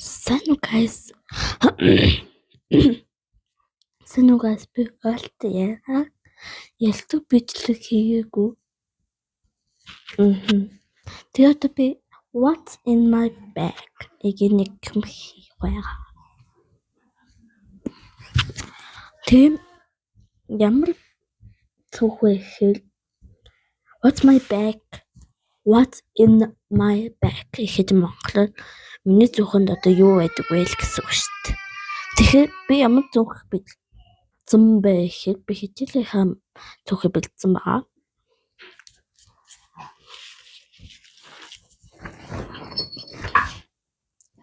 Сайн уу guys? Сайн уу guys? Би ойлт яа. Ялтг бичлэг хийгээгүй. Тэгээд би what's in my bag? Энийг юм хийх байгаа. Тэм ямар цүхвэ хэл what's my bag? What's in my bag? Гэхэд монголоор миний зүхэнд одоо юу байдаг вэ гэсэн үг шүү дээ. Тэгэхээр би ямар зүх бэлдсэн бэ гэхэд би хичээлийнхаа зүхийг бэлдсэн байгаа.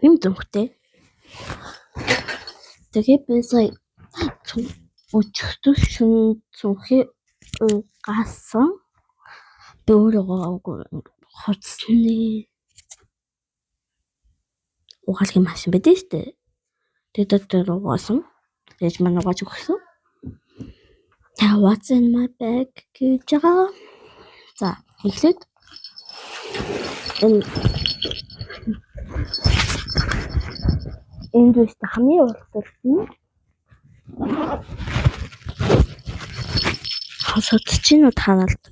Ийм зүхтэй. Тэгээд би сая өчигдөр шөнө зүхээ угаасан. Би өөрөө хоцсны угаалгын машин байдаг шүү дээ. Тэгээд дотор угаасан. Тэгэж маань угааж өгсөн. What's in my bag гэж байгаа. За, эхлээд энэ дэвштэй хамгийн урт нь хасагдчих нь таналд.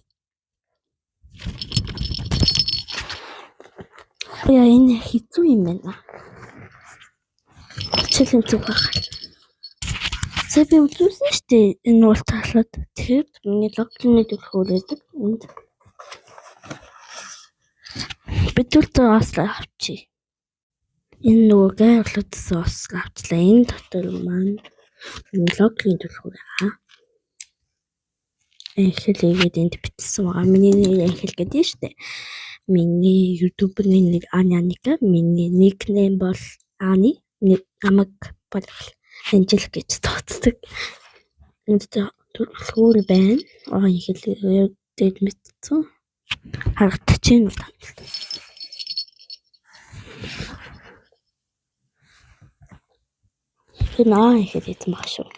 Яа энэ хэцүү юм байна. Хичээлийн зүг байгаа. Би үзүүлсэн шүү дээ энэ уул таалаад. Тэр миний логины төлхөөр байдаг. Бид түртээс авчи. Энэ нөгөө гайрлуудсан ус авчлаа. Энэ дотор маань логины төлхөөр байгаа. Эхлээд энд бичсэн байгаа. Миний нэр Эхэл гэдэг нь шүү дээ. Миний YouTube-ны нэр Аняника. Миний никнейм бол Ани. Намайг бол Анжел гэж тооцдог. Энд төлхөөр байна. Эхлээд дэд мэдсэн. Харагдчихэв үү? Энэ ихэд баг шүү.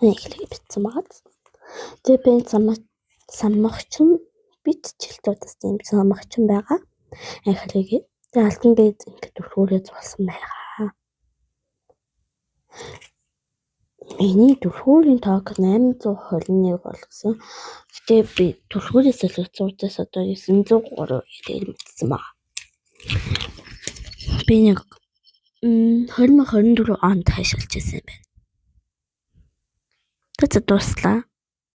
Эхлээд бичсэн баг. Тэгээд би самгчин биччихлтүүдээс тийм самгчин байгаа. Эхлээд алтан гээд ингээд төлхөөрөө зулсан байгаа. Миний төлхөөрийн тоог 821 болгосон. Гэтэ би төлхөөрөөс солилцоотаас одоо 903 гэдэг мэдсэн байна. Би нэг 2024 онд хашаалж байсан юм байна. Тэд дуслаа.